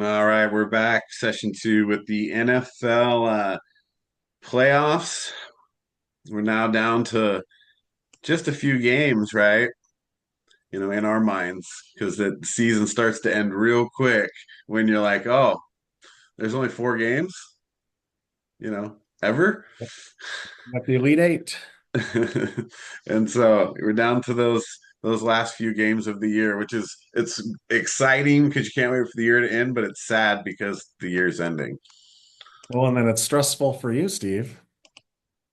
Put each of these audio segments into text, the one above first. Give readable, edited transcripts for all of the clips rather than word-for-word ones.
All right, we're back. Session two with the NFL playoffs. We're now down to just a few games, right? In our minds, because the season starts to end real quick when you're like, oh, there's only four games, ever. At the Elite Eight. And so we're down to those last few games of the year, which is it's exciting because you can't wait for the year to end, but it's sad because the year's ending. Well, and then it's stressful for you, Steve.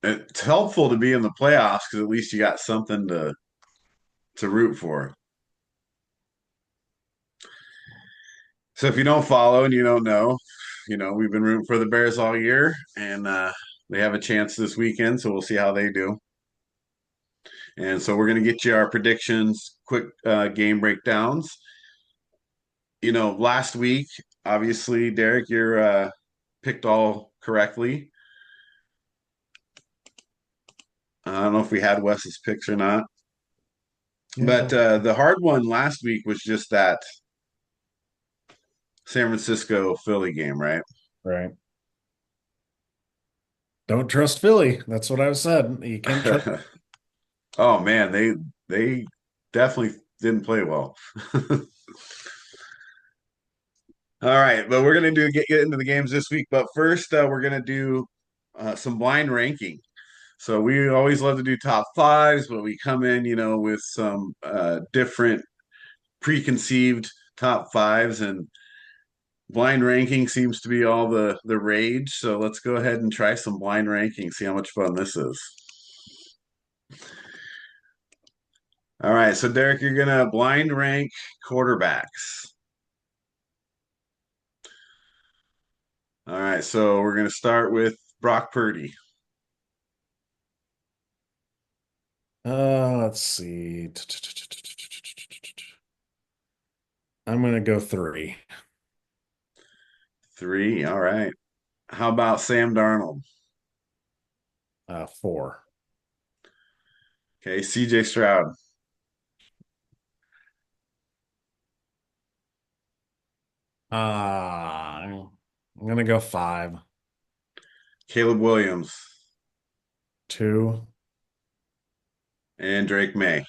It's helpful to be in the playoffs because at least you got something to root for. So if you don't follow and you don't know, we've been rooting for the Bears all year, and they have a chance this weekend, so we'll see how they do. And so we're going to get you our predictions, quick game breakdowns. Last week, obviously, Derek, you're picked all correctly. I don't know if we had Wes's picks or not, Yeah, but the hard one last week was just that San Francisco Philly game, right? right. Don't trust Philly. That's what I've said. You can't trust. Oh man, they definitely didn't play well. All right, but we're gonna get into the games this week. But first, we're gonna do some blind ranking. So we always love to do top fives, but we come in, with some different preconceived top fives, and blind ranking seems to be all the rage. So let's go ahead and try some blind ranking. See how much fun this is. All right, so Derek, you're gonna blind rank quarterbacks. All right, so we're gonna start with Brock Purdy. Let's see. I'm gonna go three. Three. All right. How about Sam Darnold? Four. Okay, CJ Stroud. I'm gonna go five. Caleb Williams. Two. And Drake May.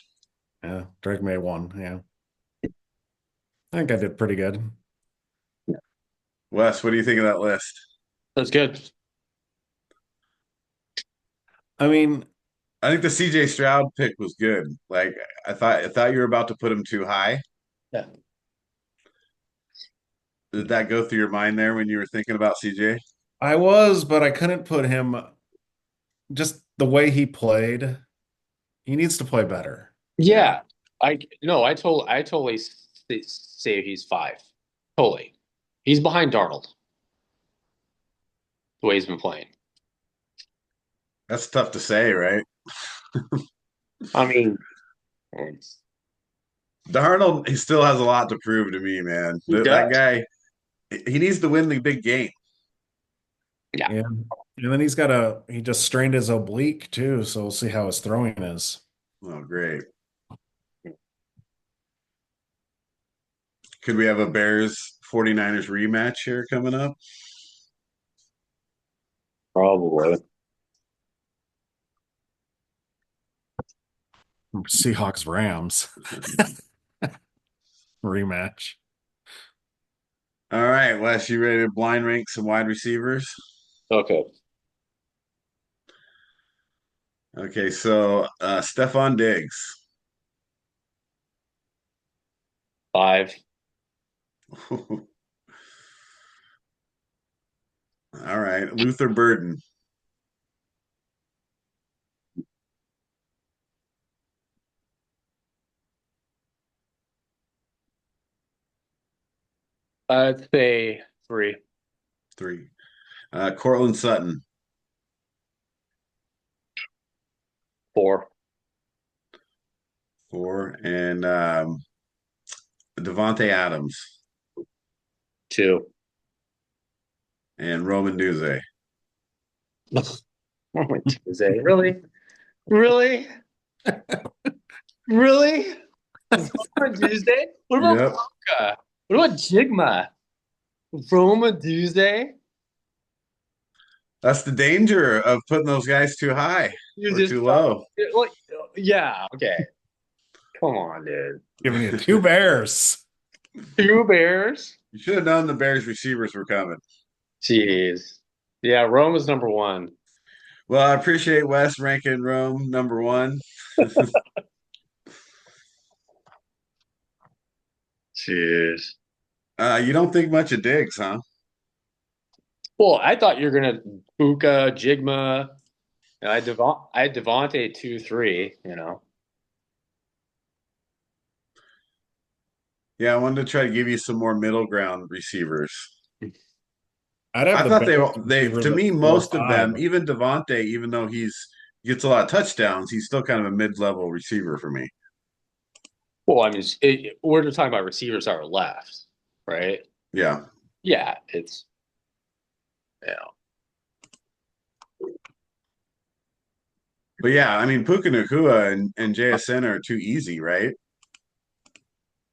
Yeah, Drake May one. Yeah, I think I did pretty good. Wes, what do you think of that list? That's good. I mean, I think the CJ Stroud pick was good. Like I thought you were about to put him too high. Yeah. Did that go through your mind there when you were thinking about CJ? I was, but I couldn't put him just the way he played. He needs to play better. Yeah. I no, I totally say he's five. Totally. He's behind Darnold, the way he's been playing. That's tough to say, right? I mean, Darnold, he still has a lot to prove to me, man. he That does. guy, he needs to win the big game. Yeah. Yeah. And then he just strained his oblique too, so we'll see how his throwing is. Oh, great. Could we have a Bears 49ers rematch here coming up? Probably. Seahawks Rams rematch. All right, Wes, you ready to blind rank some wide receivers? Okay. Okay, so Stephon Diggs. Five. All right, Luther Burden. I'd say three. Three. Cortland Sutton. Four. Four. And Devontae Adams Two. and Roman Duze. Oh my Tuesday. Really? Really? Really? On Tuesday? What about Yep. Puka? What about Jigma? Roma Duze? That's the danger of putting those guys too high You or just too low. like, yeah, okay. Come on, dude. Giving you two Bears. Two Bears? You should have known the Bears receivers were coming. Jeez. Yeah, Roma's number one. Well, I appreciate Wes ranking Rome number one. Jeez. You don't think much of Diggs, huh? Well, I thought you were gonna Buka, Jigma, and I had Devontae 2-3, you know. Yeah, I wanted to try to give you some more middle ground receivers. I'd have I the thought Bears they receivers to at me four or most of them, five. even Devontae, even though he gets a lot of touchdowns, he's still kind of a mid-level receiver for me. Well, I mean, we're just talking about receivers that are left, right? Yeah. Yeah, it's yeah. But yeah, I mean Puka Nacua and JSN are too easy, right?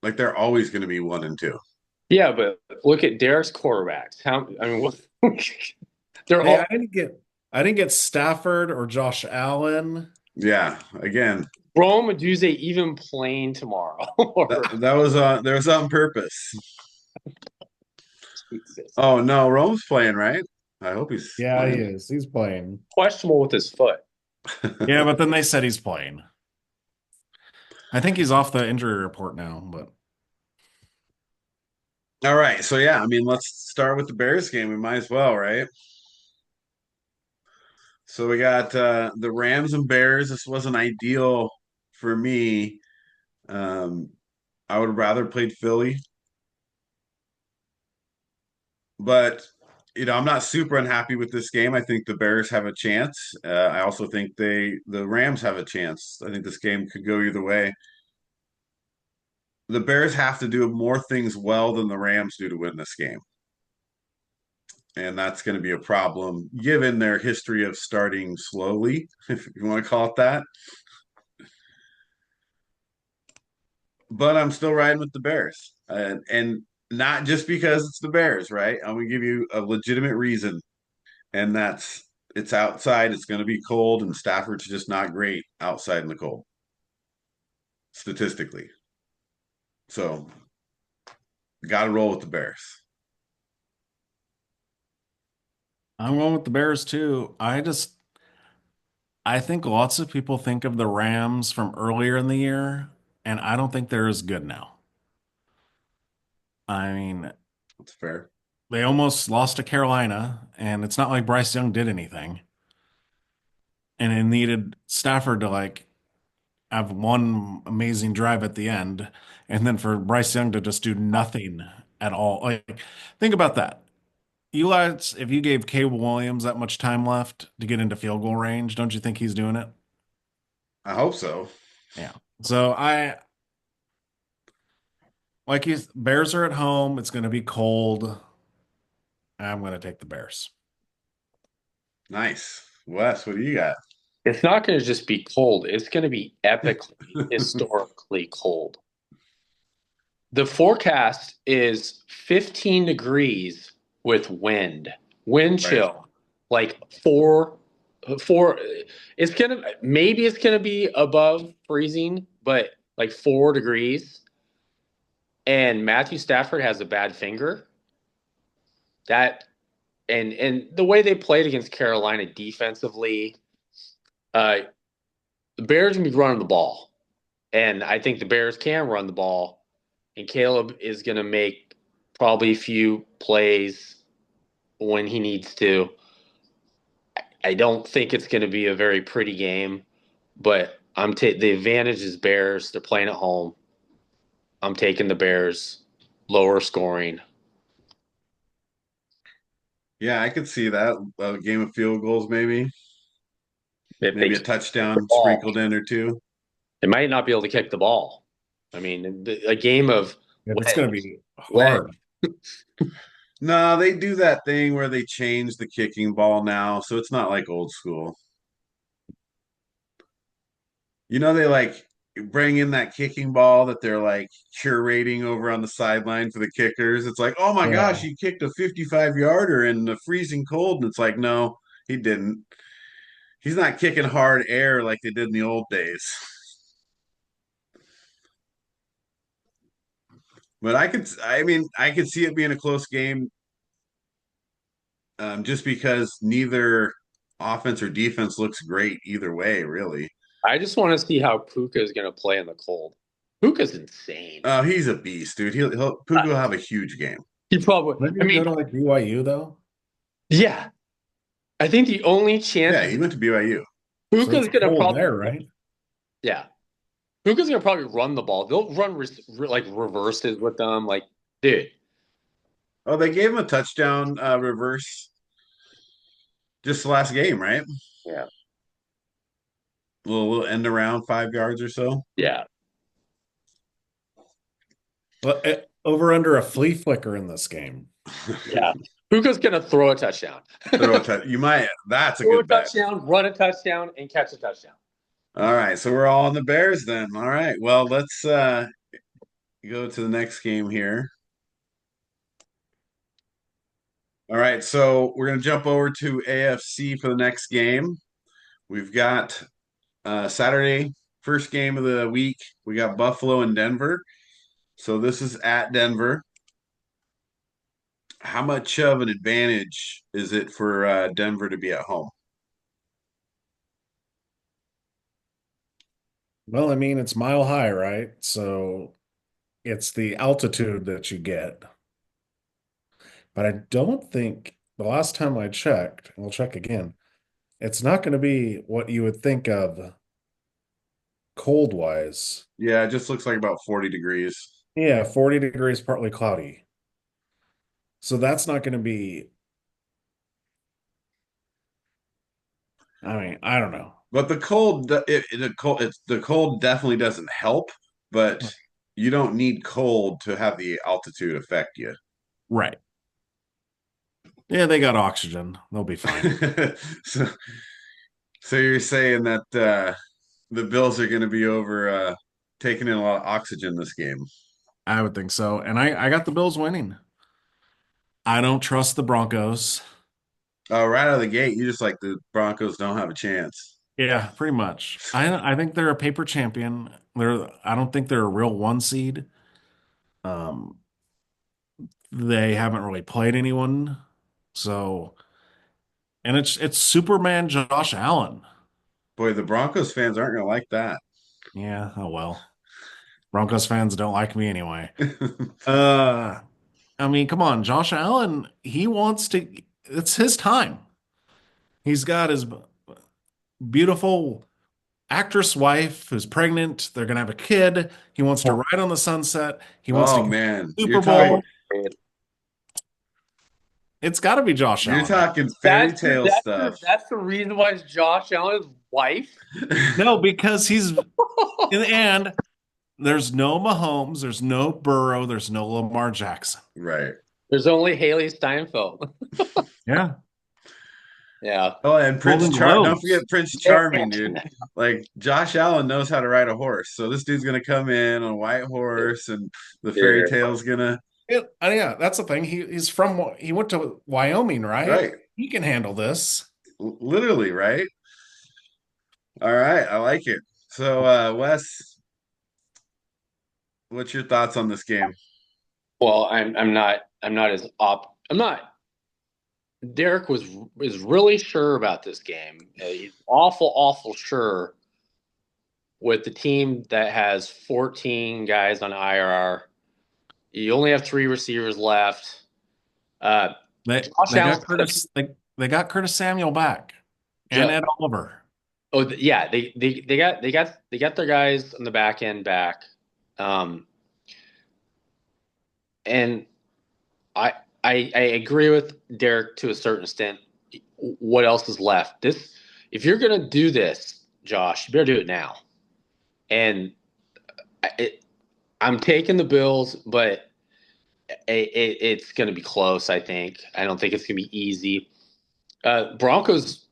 Like they're always going to be one and two. Yeah, but look at Derek's quarterbacks. How I mean, what, they're Hey, all I didn't get Stafford or Josh Allen. Yeah, again, Rome and Duze even playing tomorrow. Or that was on purpose. Jesus. Oh no, Rome's playing, right? I hope he's Yeah, he playing. is. He's playing. Questionable with his foot. Yeah, but then they said he's playing. I think he's off the injury report now, but All right, so yeah, I mean, let's start with the Bears game. We might as well, right? So we got the Rams and Bears. This wasn't ideal for me. Um, I would have rather played Philly, but I'm not super unhappy with this game. I think the Bears have a chance. I also think the Rams have a chance. I think this game could go either way. The Bears have to do more things well than the Rams do to win this game. And that's going to be a problem given their history of starting slowly, if you want to call it that. But I'm still riding with the Bears. And not just because it's the Bears, right? I'm going to give you a legitimate reason. And that's it's outside, it's going to be cold, and Stafford's just not great outside in the cold, statistically. So, got to roll with the Bears. I'm going with the Bears too. I think lots of people think of the Rams from earlier in the year, and I don't think they're as good now. I mean, That's fair. they almost lost to Carolina, and it's not like Bryce Young did anything. And it needed Stafford to like have one amazing drive at the end, and then for Bryce Young to just do nothing at all. Like, think about that. If you gave Caleb Williams that much time left to get into field goal range, don't you think he's doing it? I hope so. Yeah. So Bears are at home. It's going to be cold. I'm going to take the Bears. Nice. Wes, what do you got? It's not going to just be cold. It's going to be epically, historically cold. The forecast is 15 degrees with wind Right. chill, like four. Maybe it's gonna be above freezing, but like 4 degrees. And Matthew Stafford has a bad finger. That and the way they played against Carolina defensively, uh, the Bears gonna be running the ball, and I think the Bears can run the ball. And Caleb is going to make probably a few plays when he needs to. I don't think it's going to be a very pretty game, but the advantage is Bears. They're playing at home. I'm taking the Bears, lower scoring. Yeah, I could see that. A game of field goals, maybe. If they Maybe a kick the touchdown ball, sprinkled in or two. they might not be able to kick the ball. I mean, a game of If it's going to when, be when. hard. No, they do that thing where they change the kicking ball now, so it's not like old school. They like bring in that kicking ball that they're like curating over on the sideline for the kickers. It's like, oh my gosh, Yeah. he kicked a 55-yarder in the freezing cold. And it's like, no, he didn't. He's not kicking hard air like they did in the old days. But I could see it being a close game, just because neither offense or defense looks great either way, really. I just want to see how Puka is going to play in the cold. Puka's insane. Oh, he's a beast, dude. Puka will have a huge game. He probably. Didn't I he go mean, to like BYU though? yeah. I think the only chance Yeah, he went to BYU. So Puka's it's going to cold probably. there, right? Yeah. Puka's going to probably run the ball. They'll run like reverses with them. Like, dude. Oh, they gave him a touchdown reverse just the last game, right? Yeah. Little end around 5 yards or so. Yeah. Well, over under a flea flicker in this game. Yeah. Puka's going to throw a touchdown. You might. That's a Throw a good bet. touchdown, run a touchdown, and catch a touchdown. All right, so we're all on the Bears then. All right, well, let's go to the next game here. All right, so we're gonna jump over to AFC for the next game. We've got Saturday, first game of the week. We got Buffalo and Denver. So this is at Denver. How much of an advantage is it for Denver to be at home? Well, I mean, it's mile high, right? So it's the altitude that you get. But I don't think the last time I checked, and we'll check again, it's not going to be what you would think of cold wise. Yeah, it just looks like about 40 degrees. Yeah, 40 degrees, partly cloudy. So that's not going to be, I mean, I don't know. But the cold definitely doesn't help, but you don't need cold to have the altitude affect you. Right. Yeah, they got oxygen. They'll be fine. So, so you're saying that the Bills are going to be over taking in a lot of oxygen this game. I would think so. And I got the Bills winning. I don't trust the Broncos. Oh, right out of the gate, you just like the Broncos don't have a chance. Yeah, pretty much. I think they're a paper champion. I don't think they're a real one seed. Um, they haven't really played anyone. So, and it's Superman Josh Allen. Boy, the Broncos fans aren't going to like that. Yeah, oh well. Broncos fans don't like me anyway. Uh, I mean, come on, Josh Allen, he wants to, it's his time. He's got his beautiful actress wife who's pregnant. They're gonna have a kid. He wants to ride on the sunset. He wants to Oh get man, the Super Bowl. It's got to be Josh you're Allen. talking fairy tale that's stuff. That's the reason why it's Josh Allen's wife. No, because he's in the end. There's no Mahomes. There's no Burrow. There's no Lamar Jackson. Right. There's only Haley Steinfeld. Yeah. Yeah. Oh, and Golden Don't Globes. forget Prince Charming, dude. Like Josh Allen knows how to ride a horse, so this dude's gonna come in on a white horse, and the fairy tale's gonna. Yeah, that's the thing. He went to Wyoming, right? Right. He can handle this. Literally, right? All right, I like it. So, Wes, what's your thoughts on this game? Well, I'm not. Derek is really sure about this game. He's awful sure with the team that has 14 guys on IR. You only have 3 receivers left. They got Curtis Samuel back and Ed Oliver. Oh yeah, they got their guys on the back end back, and I agree with Derek to a certain extent. What else is left? If you're gonna do this, Josh, you better do it now. And I'm taking the Bills, but it's gonna be close. I think. I don't think it's gonna be easy. Broncos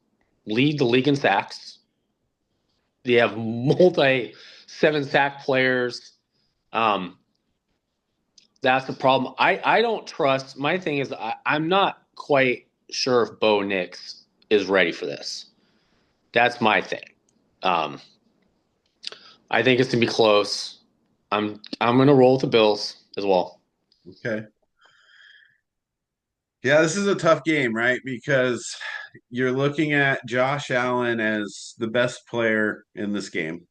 lead the league in sacks. They have multi 7 sack players. That's the problem. I don't trust. My thing is I'm not quite sure if Bo Nix is ready for this. That's my thing. I think it's gonna be close. I'm gonna roll with the Bills as well. Okay. Yeah, this is a tough game, right? Because you're looking at Josh Allen as the best player in this game,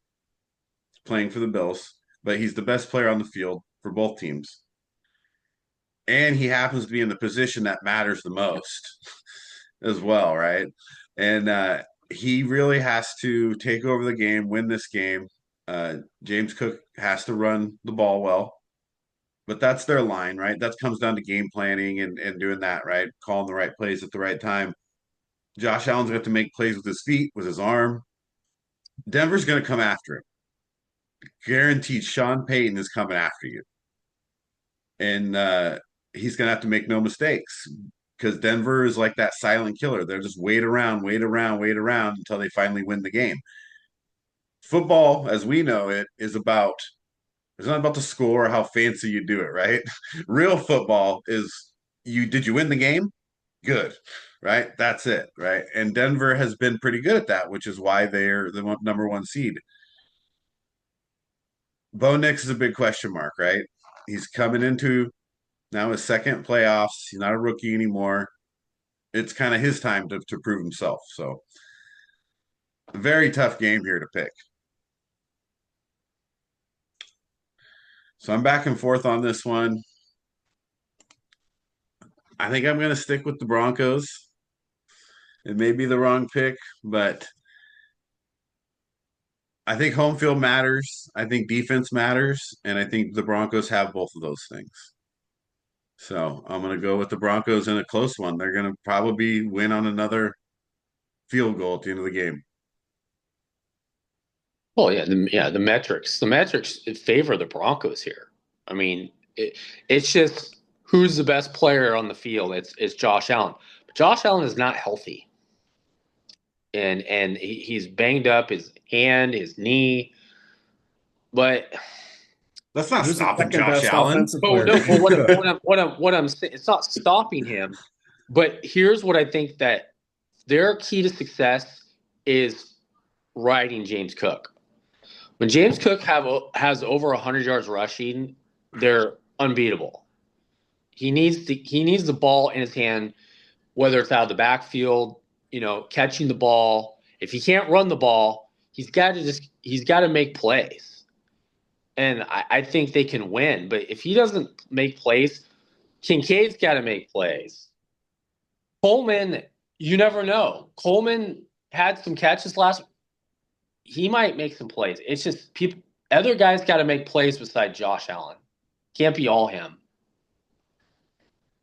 playing for the Bills, but he's the best player on the field for both teams. And he happens to be in the position that matters the most as well, right? And he really has to take over the game, win this game. James Cook has to run the ball well, but that's their line, right? That comes down to game planning and doing that, right? Calling the right plays at the right time. Josh Allen's going to have to make plays with his feet, with his arm. Denver's going to come after him. Guaranteed Sean Payton is coming after you. And he's going to have to make no mistakes because Denver is like that silent killer. They'll just wait around, wait around, wait around until they finally win the game. Football, as we know it, it's not about the score or how fancy you do it, right? Real football is did you win the game? Good, right? That's it, right? And Denver has been pretty good at that, which is why they're the number one seed. Bo Nix is a big question mark, right? He's coming into now his second playoffs. He's not a rookie anymore. It's kind of his time to prove himself. So, a very tough game here to pick. So, I'm back and forth on this one. I think I'm going to stick with the Broncos. It may be the wrong pick, but I think home field matters. I think defense matters. And I think the Broncos have both of those things. So I'm going to go with the Broncos in a close one. They're going to probably win on another field goal at the end of the game. Well, yeah, the metrics favor the Broncos here. I mean, it's just who's the best player on the field. It's Josh Allen. But Josh Allen is not healthy, and he's banged up his hand, his knee. But That's not Who's the stopping second Josh best Allen. offensive oh player? no, but what I'm saying, it's not stopping him. But here's what I think that their key to success is riding James Cook. When James Cook has over 100 yards rushing, they're unbeatable. He needs the ball in his hand, whether it's out of the backfield, catching the ball. If he can't run the ball, he's got to make plays. And I think they can win. But if he doesn't make plays, Kincaid's got to make plays. Coleman, you never know. Coleman had some catches last. He might make some plays. It's just other guys got to make plays beside Josh Allen. Can't be all him.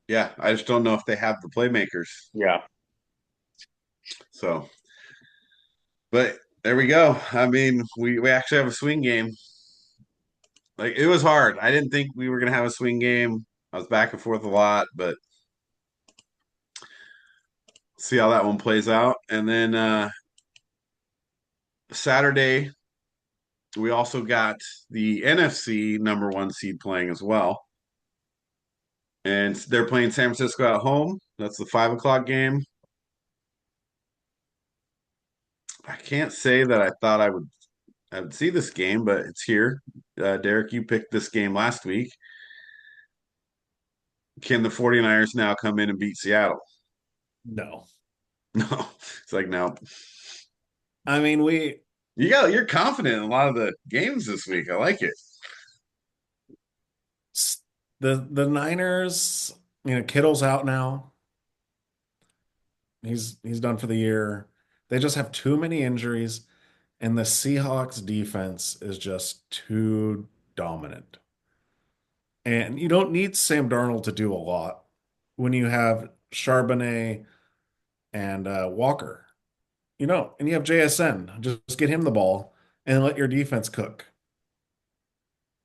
Yeah, I just don't know if they have the playmakers. Yeah. So, but there we go. I mean, we actually have a swing game. Like it was hard. I didn't think we were gonna have a swing game. I was back and forth a lot, but see how that one plays out. And then Saturday, we also got the NFC number one seed playing as well. And they're playing San Francisco at home. That's the 5 o'clock game. I can't say that I thought I would see this game, but it's here. Derek, you picked this game last week. Can the 49ers now come in and beat Seattle? No. No. It's like no. I mean, You're confident in a lot of the games this week. I like it. the Niners, Kittle's out now. He's done for the year. They just have too many injuries, and the Seahawks defense is just too dominant. And you don't need Sam Darnold to do a lot when you have Charbonnet and Walker. And you have JSN. Just get him the ball and let your defense cook.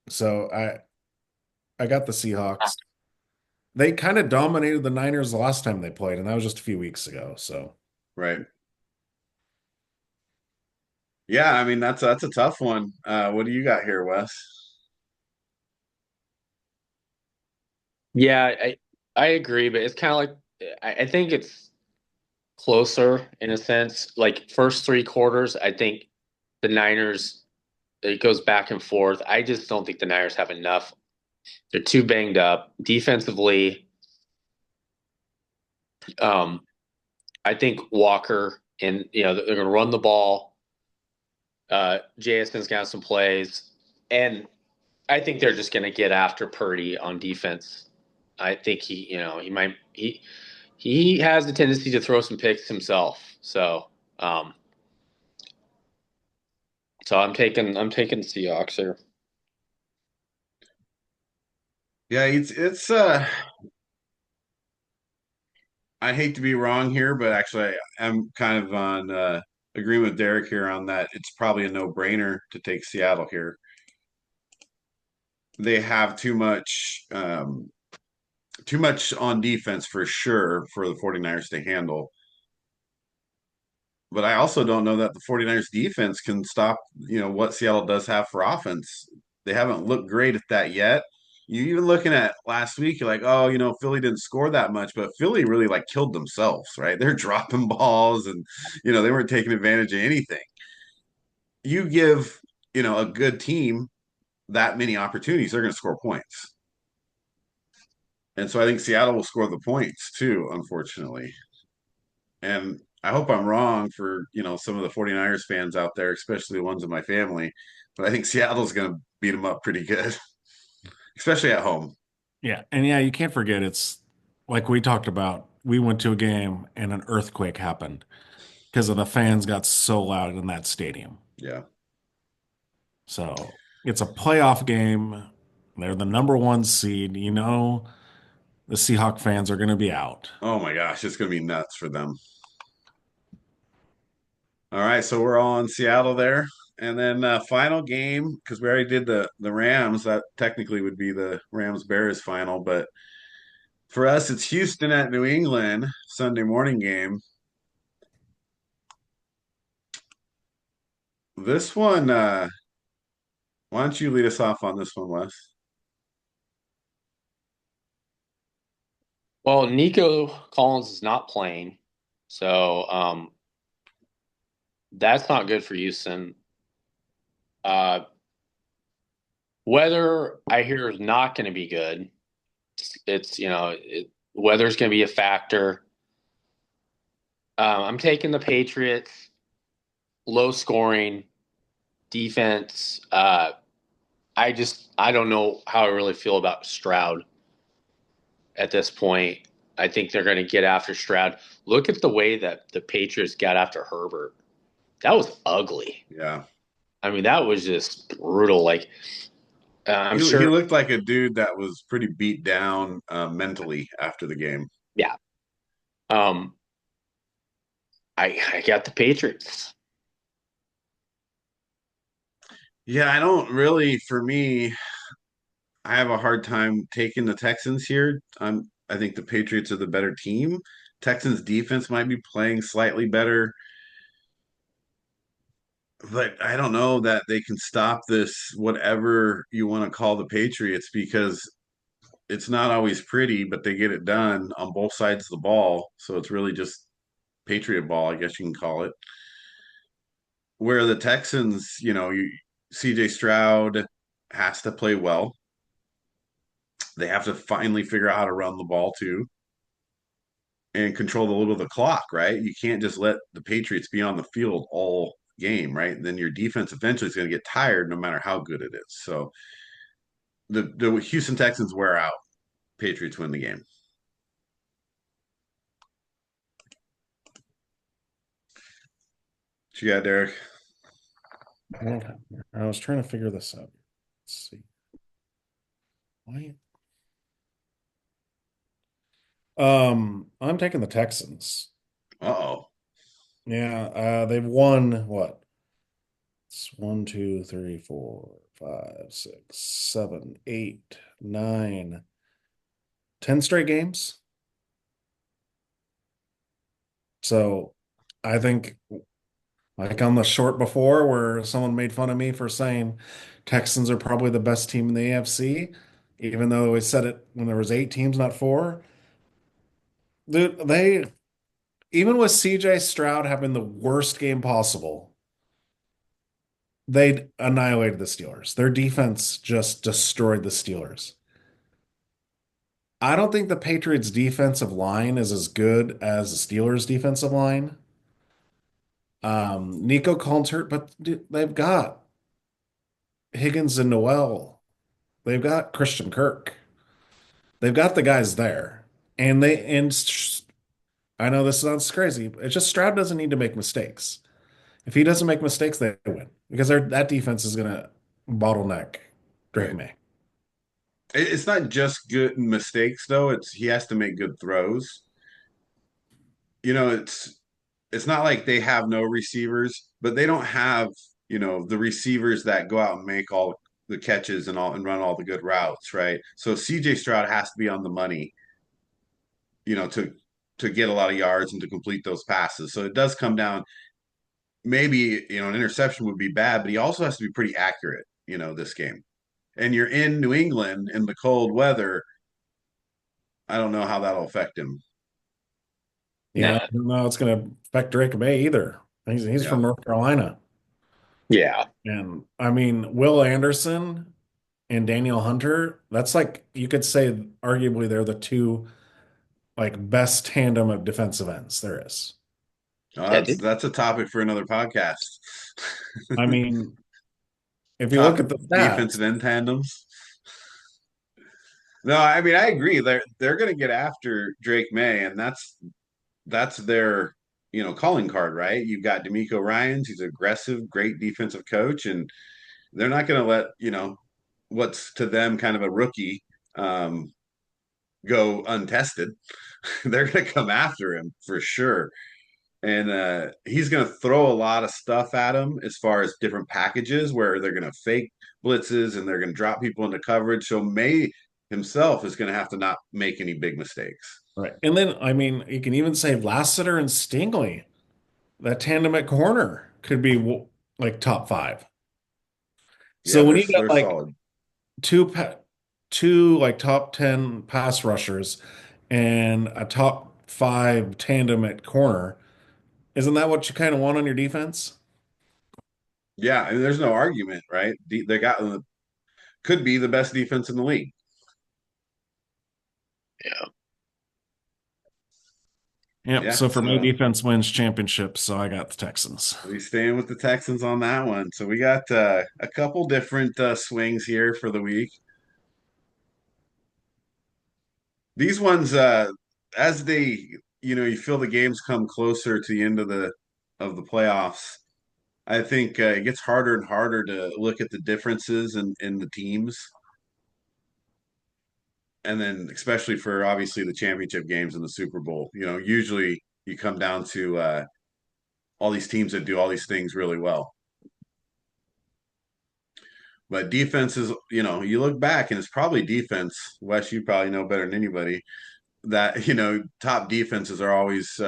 So I got the Seahawks. They kind of dominated the Niners the last time they played, and that was just a few weeks ago. So Right. Yeah, I mean that's a tough one. What do you got here, Wes? Yeah, I agree, but it's kind of like I think it's closer in a sense. Like first three quarters, I think the Niners it goes back and forth. I just don't think the Niners have enough. They're too banged up defensively. Um, I think Walker and they're going to run the ball. JSN's got some plays, and I think they're just going to get after Purdy on defense. I think he has the tendency to throw some picks himself. Um, so I'm taking Seahawks here. Yeah, it's I hate to be wrong here, but actually I'm kind of on agreeing with Derek here on that. It's probably a no-brainer to take Seattle here. They have too much on defense for sure for the 49ers to handle. But I also don't know that the 49ers defense can stop, what Seattle does have for offense. They haven't looked great at that yet. You even looking at last week, you're like, oh, Philly didn't score that much, but Philly really like killed themselves, right? They're dropping balls and they weren't taking advantage of anything. You give, a good team that many opportunities, they're gonna score points. And so I think Seattle will score the points too, unfortunately. And I hope I'm wrong for, some of the 49ers fans out there, especially the ones in my family. But I think Seattle's going to beat them up pretty good, especially at home. Yeah, and yeah, you can't forget it's like we talked about. We went to a game and an earthquake happened because of the fans got so loud in that stadium. Yeah. So it's a playoff game. They're the number one seed. You know, the Seahawk fans are going to be out. Oh my gosh, it's going to be nuts for them. All right, so we're all in Seattle there. And then final game, because we already did the Rams, that technically would be the Rams Bears final, but for us it's Houston at New England, Sunday morning game. This one, why don't you lead us off on this one, Wes? Well, Nico Collins is not playing, so that's not good for Houston. Uh, weather I hear is not going to be good. Weather's going to be a factor. I'm taking the Patriots. Low scoring defense. I don't know how I really feel about Stroud at this point. I think they're going to get after Stroud. Look at the way that the Patriots got after Herbert. That was ugly. Yeah. I mean, that was just brutal. Like I'm He sure. looked like a dude that was pretty beat down mentally after the game. Yeah. Um. I got the Patriots. Yeah, I don't really, for me, I have a hard time taking the Texans here. I think the Patriots are the better team. Texans defense might be playing slightly better, but I don't know that they can stop this, whatever you want to call the Patriots, because it's not always pretty, but they get it done on both sides of the ball. So it's really just Patriot ball, I guess you can call it. Where the Texans, CJ Stroud has to play well. They have to finally figure out how to run the ball too and control a little of the clock, right? You can't just let the Patriots be on the field all game, right? Then your defense eventually is going to get tired no matter how good it is. So the Houston Texans wear out. Patriots win the game. What you got, Derek? Okay. I was trying to figure this out. Let's see. Why? I'm taking the Texans. Uh-oh. Yeah, they've won what? It's one, two, three, four, five, six, seven, eight, nine, 10 straight games. So I think Like on the short before, where someone made fun of me for saying Texans are probably the best team in the AFC, even though we said it when there was 8 teams, not four. Dude, they even with CJ Stroud having the worst game possible, they annihilated the Steelers. Their defense just destroyed the Steelers. I don't think the Patriots' defensive line is as good as the Steelers' defensive line. Nico Collins hurt, but dude, they've got Higgins and Noel. They've got Christian Kirk. They've got the guys there. I know this sounds crazy. It's just Stroud doesn't need to make mistakes. If he doesn't make mistakes, they win because that defense is going to bottleneck Drake Right. May. It's not just good mistakes though. It's he has to make good throws. It's not like they have no receivers, but they don't have, the receivers that go out and make all the catches and run all the good routes, right? So CJ Stroud has to be on the money, to get a lot of yards and to complete those passes. So it does come down, maybe, an interception would be bad, but he also has to be pretty accurate, this game. And you're in New England in the cold weather. I don't know how that'll affect him. Yeah, I Nah. don't know it's going to affect Drake May either. He's Yeah. from North Carolina. Yeah. And I mean, Will Anderson and Daniel Hunter, that's like you could say arguably they're the two like best tandem of defensive ends there is. Yeah, That's a topic for another podcast. I mean, if you look Top at the defensive stats, end tandems. No, I mean I agree. They're going to get after Drake May, and that's their calling card, right? You've got D'Amico Ryans, he's aggressive, great defensive coach, and they're not going to let what's to them kind of a rookie um, go untested. They're going to come after him for sure. And he's going to throw a lot of stuff at him as far as different packages where they're going to fake blitzes and they're going to drop people into coverage. So May himself is going to have to not make any big mistakes. right? And then I mean, you can even say Lassiter and Stingley, that tandem at corner could be like top five. Yeah, So when they're you got they're like solid. two pa two like top 10 pass rushers and a top five tandem at corner, isn't that what you kind of want on your defense? Yeah, I mean, there's no argument, right? They got could be the best defense in the league. yeah. Yep. Yeah, So for me, so defense wins championships. So I got the Texans. we staying with the Texans on that one. So we got a couple different swings here for the week. These ones, as you feel the games come closer to the end of the playoffs. I think it gets harder and harder to look at the differences in the teams, and then especially for obviously the championship games in the Super Bowl. Usually you come down to all these teams that do all these things really well. But defenses, you look back and it's probably defense. Wes, you probably know better than anybody that top defenses are always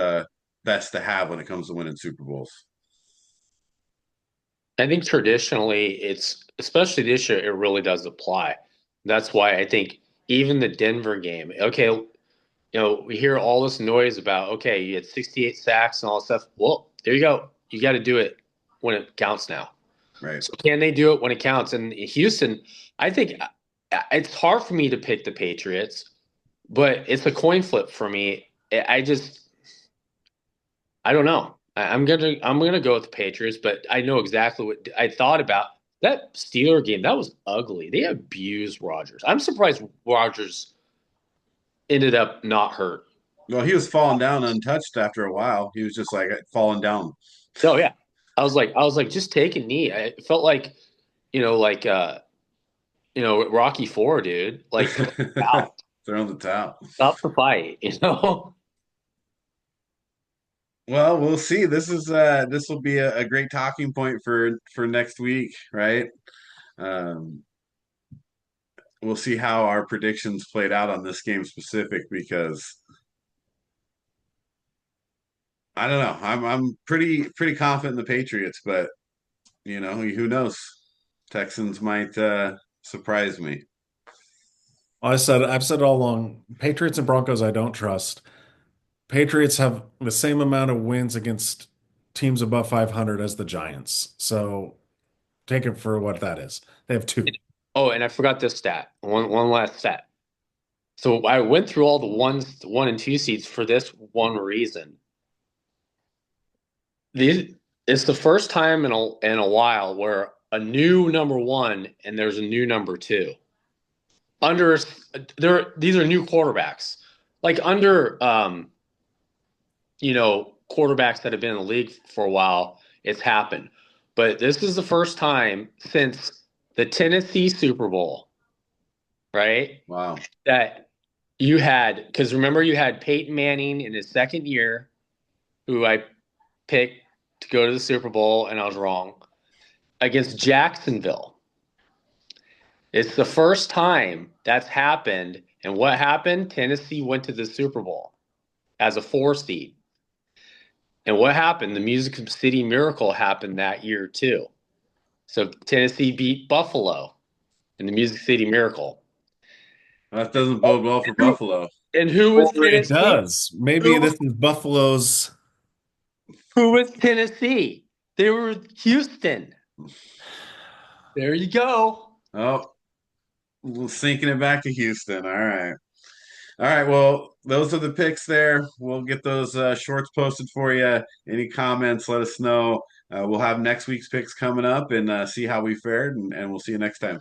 best to have when it comes to winning Super Bowls. I think traditionally it's especially this year, it really does apply. That's why I think even the Denver game, okay, we hear all this noise about, okay, you had 68 sacks and all this stuff. Well, there you go. You got to do it when it counts now. Right. So can they do it when it counts? And Houston, I think it's hard for me to pick the Patriots, but it's a coin flip for me. I don't know. I'm gonna go with the Patriots, but I know exactly what I thought about that Steeler game. That was ugly. They abused Rodgers. I'm surprised Rodgers ended up not hurt. Well, he was falling down untouched after a while. He was just like falling down. Oh yeah, I was like, just take a knee. I felt like, like Rocky Four, dude. Like out, Throwing the towel. stop the fight. Well, we'll see. This will be a great talking point for next week, right? Um, we'll see how our predictions played out on this game specific because I don't know. I'm pretty confident in the Patriots, but who knows? Texans might surprise me. I've said all along, Patriots and Broncos I don't trust. Patriots have the same amount of wins against teams above 500 as the Giants. So take it for what that is. They have two. Oh, and I forgot this stat. One last stat. So I went through all the one and two seeds for this one reason. It's the first time in a while where a new number one and there's a new number two. Under these are new quarterbacks. Like under quarterbacks that have been in the league for a while, it's happened. But this is the first time since the Tennessee Super Bowl, right? Wow. That you had, because remember you had Peyton Manning in his second year, who I picked to go to the Super Bowl, and I was wrong, against Jacksonville. It's the first time that's happened. And what happened? Tennessee went to the Super Bowl as a 4 seed. And what happened? The Music City Miracle happened that year too. So Tennessee beat Buffalo in the Music City Miracle. That doesn't bode well for Buffalo. And who was It Tennessee? does. Maybe this is Buffalo's. Who was Tennessee? They were Houston. There you go. Oh, sinking it back to Houston. All right. All right. Well, those are the picks there. We'll get those shorts posted for you. Any comments, let us know. We'll have next week's picks coming up and see how we fared, and we'll see you next time.